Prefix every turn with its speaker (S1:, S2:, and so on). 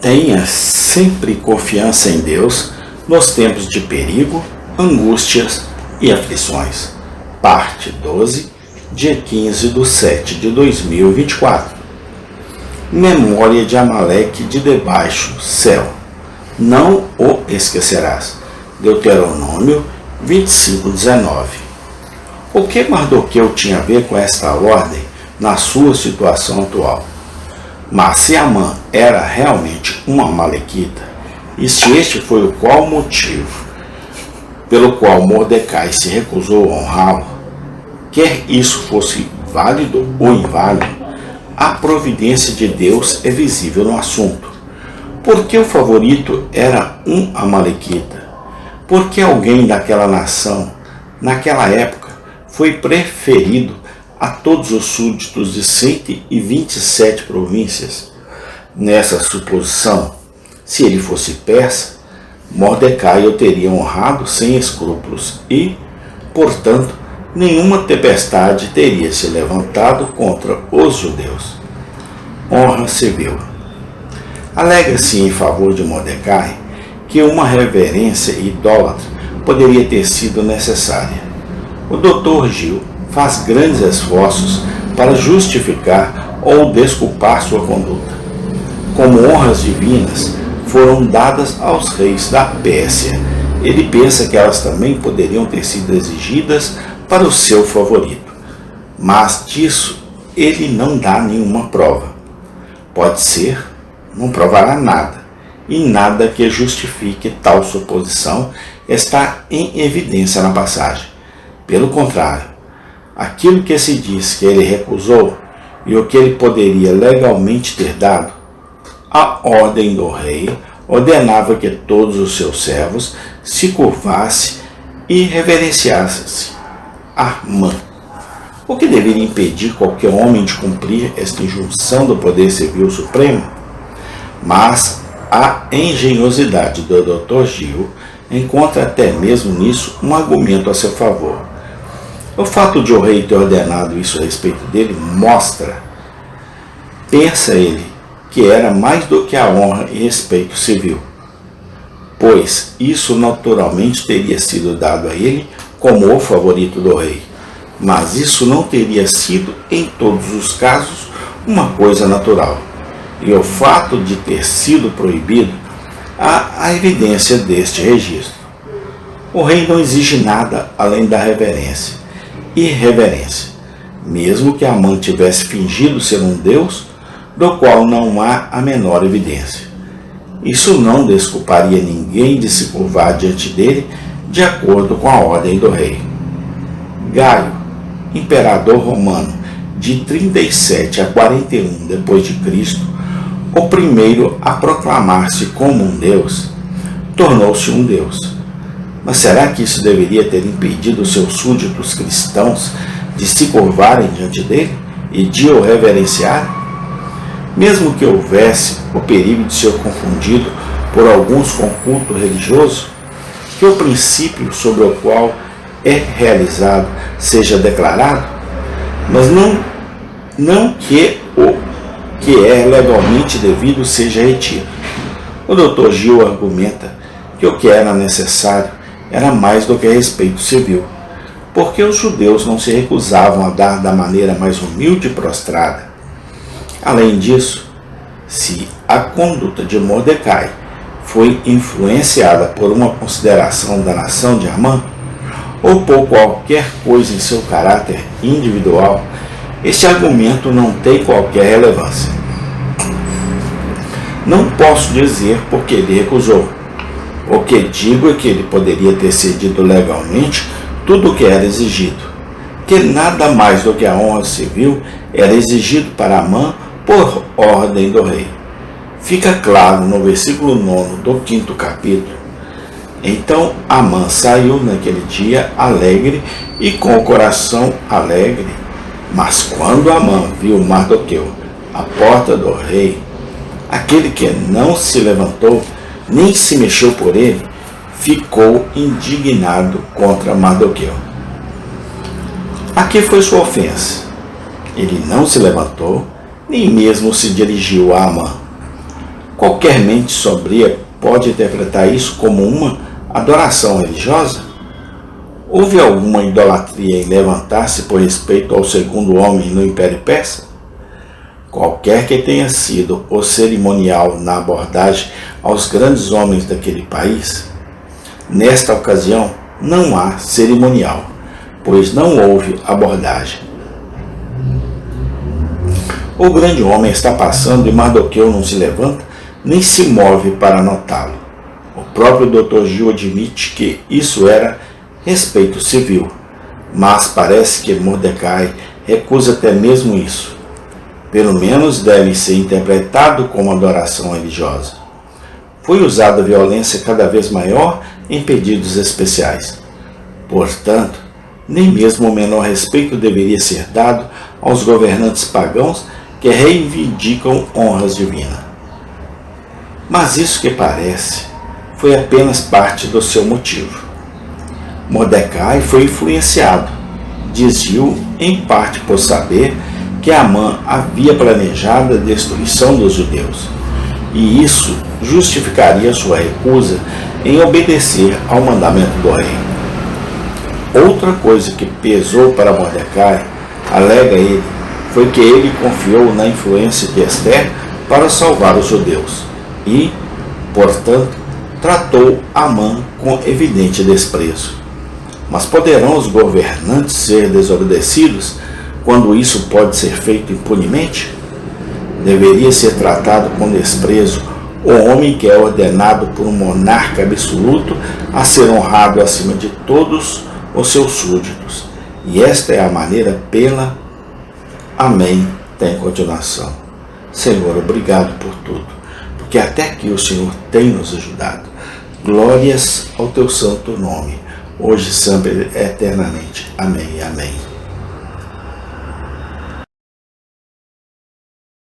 S1: Tenha sempre confiança em Deus nos tempos de perigo, angústias e aflições. Parte 12, dia 15/7/2024. Memória de Amaleque de debaixo céu. Não o esquecerás. Deuteronômio 25:19. O que Mardoqueu tinha a ver com esta ordem na sua situação atual? Mas se Amã era realmente um amalequita, e se este foi o qual motivo pelo qual Mordecai se recusou a honrá-lo, quer isso fosse válido ou inválido, a providência de Deus é visível no assunto. Porque o favorito era um amalequita? Porque alguém daquela nação, naquela época, foi preferido a todos os súditos de 127 províncias. Nessa suposição, se ele fosse persa, Mordecai o teria honrado sem escrúpulos e, portanto, nenhuma tempestade teria se levantado contra os judeus. Honra civil. Alega-se em favor de Mordecai que uma reverência idólatra poderia ter sido necessária. O Dr. Gil faz grandes esforços para justificar ou desculpar sua conduta. Como honras divinas foram dadas aos reis da Pérsia, ele pensa que elas também poderiam ter sido exigidas para o seu favorito. Mas disso ele não dá nenhuma prova. Pode ser, não provará nada, e nada que justifique tal suposição está em evidência na passagem. Pelo contrário, aquilo que se diz que ele recusou e o que ele poderia legalmente ter dado, a ordem do rei ordenava que todos os seus servos se curvassem e reverenciassem a Amã. O que deveria impedir qualquer homem de cumprir esta injunção do Poder Civil Supremo? Mas a engenhosidade do Dr. Gil encontra até mesmo nisso um argumento a seu favor. O fato de o rei ter ordenado isso a respeito dele mostra, pensa ele, que era mais do que a honra e respeito civil, pois isso naturalmente teria sido dado a ele como o favorito do rei, mas isso não teria sido, em todos os casos, uma coisa natural, e o fato de ter sido proibido há a evidência deste registro. O rei não exige nada além da reverência e reverência, mesmo que Amã tivesse fingido ser um deus, do qual não há a menor evidência. Isso não desculparia ninguém de se curvar diante dele de acordo com a ordem do rei. Gaio, imperador romano de 37 a 41 d.C., o primeiro a proclamar-se como um deus, tornou-se um deus. Mas será que isso deveria ter impedido os seus súditos cristãos de se curvarem diante dele e de o reverenciarem? Mesmo que houvesse o perigo de ser confundido por alguns com culto religioso, que o princípio sobre o qual é realizado seja declarado, mas não que o que é legalmente devido seja retido. O Dr. Gil argumenta que o que era necessário era mais do que respeito civil, porque os judeus não se recusavam a dar da maneira mais humilde e prostrada. Além disso, se a conduta de Mordecai foi influenciada por uma consideração da nação de Amã, ou por qualquer coisa em seu caráter individual, este argumento não tem qualquer relevância. Não posso dizer porque ele recusou. O que digo é que ele poderia ter cedido legalmente tudo o que era exigido, que nada mais do que a honra civil era exigido para Amã por ordem do rei. Fica claro no versículo 9 do 5º capítulo. Então Amã saiu naquele dia alegre e com o coração alegre. Mas quando Amã viu Mardoqueu à porta do rei, aquele que não se levantou nem se mexeu por ele, ficou indignado contra Mardoqueu. Aqui foi sua ofensa. Ele não se levantou, nem mesmo se dirigiu a Amã. Qualquer mente sombria pode interpretar isso como uma adoração religiosa? Houve alguma idolatria em levantar-se por respeito ao segundo homem no Império Persa? Qualquer que tenha sido o cerimonial na abordagem aos grandes homens daquele país, nesta ocasião não há cerimonial, pois não houve abordagem. O grande homem está passando e Mardoqueu não se levanta, nem se move para notá-lo. O próprio Dr. Gil admite que isso era respeito civil, mas parece que Mordecai recusa até mesmo isso. Pelo menos deve ser interpretado como adoração religiosa. Foi usada violência cada vez maior em pedidos especiais. Portanto, nem mesmo o menor respeito deveria ser dado aos governantes pagãos que reivindicam honras divinas. Mas isso que parece foi apenas parte do seu motivo. Mordecai foi influenciado, diz Gil, em parte por saber que Amã havia planejado a destruição dos judeus, e isso justificaria sua recusa em obedecer ao mandamento do rei. Outra coisa que pesou para Mordecai, alega ele, foi que ele confiou na influência de Ester para salvar os judeus e, portanto, tratou Amã com evidente desprezo. Mas poderão os governantes ser desobedecidos quando isso pode ser feito impunemente? Deveria ser tratado com desprezo o homem que é ordenado por um monarca absoluto a ser honrado acima de todos os seus súditos. E esta é a maneira pela... Amém. Tem continuação. Senhor, obrigado por tudo, porque até aqui o Senhor tem nos ajudado. Glórias ao teu santo nome, hoje e sempre eternamente. Amém. Amém.